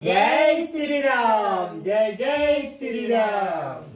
जय श्रीराम, जय जय श्रीराम।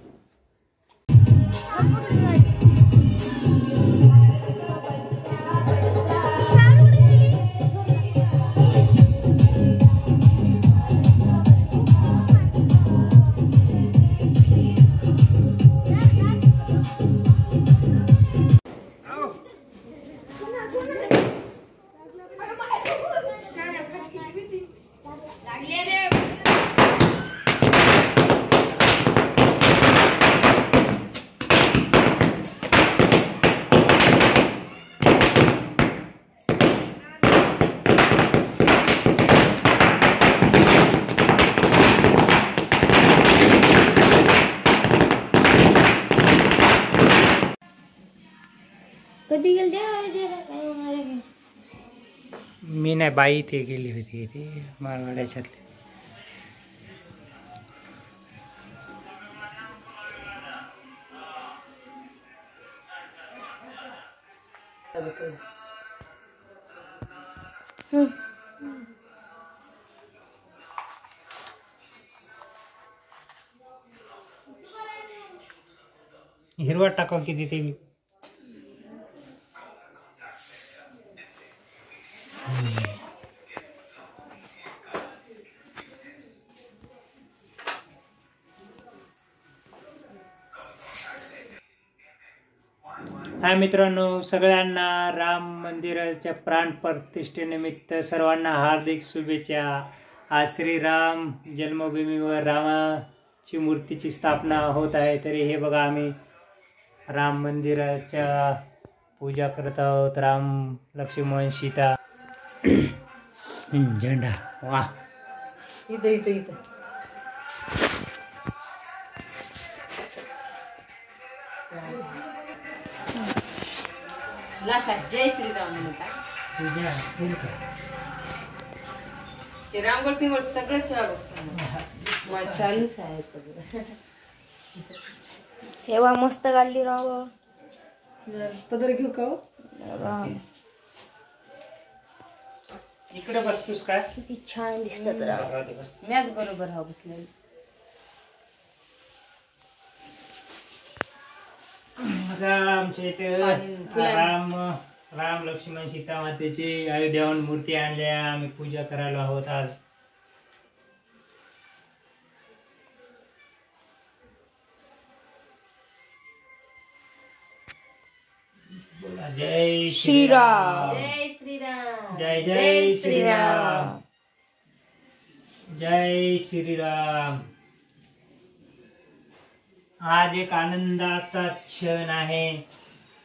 कधी गेल काय मी नाही, बाई ते गेली होती ती मारवाड्याच्यातली. हिरवा टाका किती ते बी. हाय मित्रांनो, सगळ्यांना राम मंदिराच्या प्राण प्रतिष्ठेनिमित्त सर्वांना हार्दिक शुभेच्छा. आज श्रीराम जन्मभूमीवर रामाची मूर्तीची स्थापना होत आहे. तरी हे बघा, आम्ही राम मंदिराच्या पूजा करत आहोत. राम, लक्ष्मण, सीता. झेंडा वा इथं इथं इथं लाशात जय श्रीराम म्हणता. पूजा ते रांगोळ पिंगोळ सगळं मग चालूच आहे सगळं. तेव्हा मस्त काढली रांगोळ. पदर घेऊ का राम इकडे बसतोस काय? किती छान दिसतात राम. मॅच बरोबर हा बसलेली. आमच्या इथे राम लक्ष्मण सीता मातेची अयोध्याहून मूर्ती आणल्या. आम्ही पूजा करायला आहोत आज. बोला जय श्रीराम, जय श्रीराम, जय जय श्रीराम, जय श्रीराम. आज एक आनंदाचा क्षण आहे.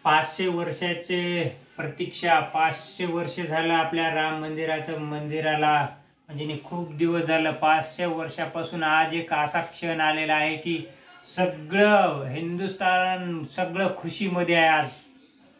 500 वर्षाचे प्रतीक्षा. 500 वर्ष झालं आपल्या राम मंदिराला, म्हणजे खूप दिवस झालं. 500 वर्षापासून आज एक असा क्षण आलेला आहे की सगळं हिंदुस्थान सगळं खुशीमध्ये आहे. आज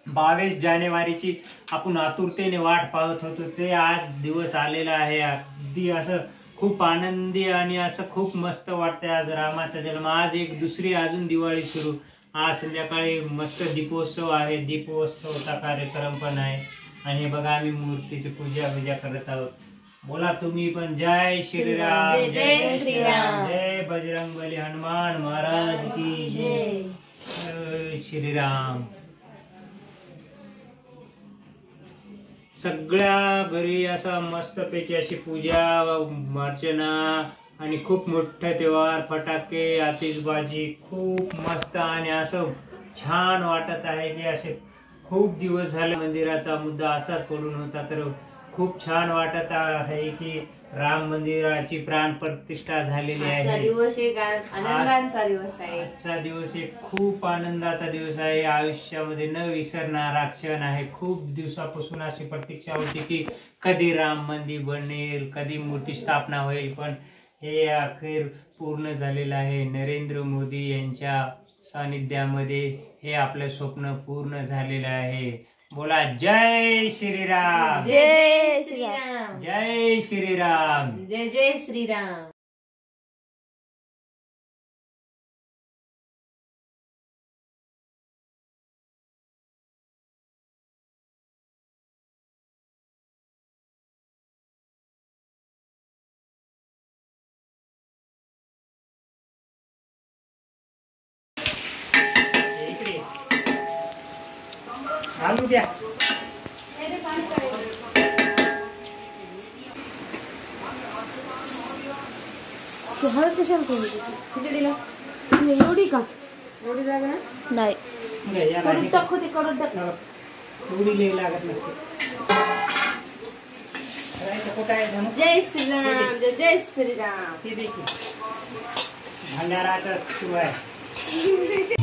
22 जानेवारीची आपण आतुरतेने वाट पाहत होतो, ते आज दिवस आलेला आहे. अगदी असं खूप आनंदी आणि असं खूप मस्त वाटतंय. आज रामाचा जन्म. आज एक दुसरी अजून दिवाळी सुरू. आज संध्याकाळी मस्त दीपोत्सव आहे. दीपोत्सवचा कार्यक्रम पण आहे. आणि बघा, आम्ही मूर्तीची पूजा करत आहोत. बोला तुम्ही पण जय श्रीराम, जय जय श्रीराम, जय बजरंगबली हनुमान महाराज की जय. जय श्रीराम. सगळ्या घरी असं मस्तपैकी अशी पूजा अर्चना आणि खूप मोठा त्योहार, फटाके, आतिषबाजी खूप मस्त आणि असं छान वाटत आहे की असे खूप दिवस झाले मंदिराचा मुद्दा असाच पडून होता. तर खूप छान वाटत आहे की राम मंदिराची प्राण प्रतिष्ठा झालेली आहे. आजचा दिवस एक आनंदाचा दिवस आहे. आजचा दिवस एक खूप आनंदाचा दिवस आहे. आयुष्यामध्ये न विसरणारा क्षण आहे. खूप दिवसापासून अशी प्रतीक्षा होती की कधी राम मंदिर बनेल, कधी मूर्ती स्थापना होईल, पण हे अखेर पूर्ण झालेलं आहे. नरेंद्र मोदी यांच्या सानिध्यामध्ये हे आपलं स्वप्न पूर्ण झालेलं आहे. बोला जय श्रीराम, जय श्रीराम, जय श्रीराम, जय जय श्रीराम. घालू द्या. हळद कशाला करू खिचडीला एवढी का एवढी जागा ना नाही नाही, याला करून हे टाकू ते करून टाक एवढी लई लागत नसते. करायचं कुठं आहे जणू? जय श्रीराम जय जय श्रीराम ते देखील भंडाराचा सुरू आहे.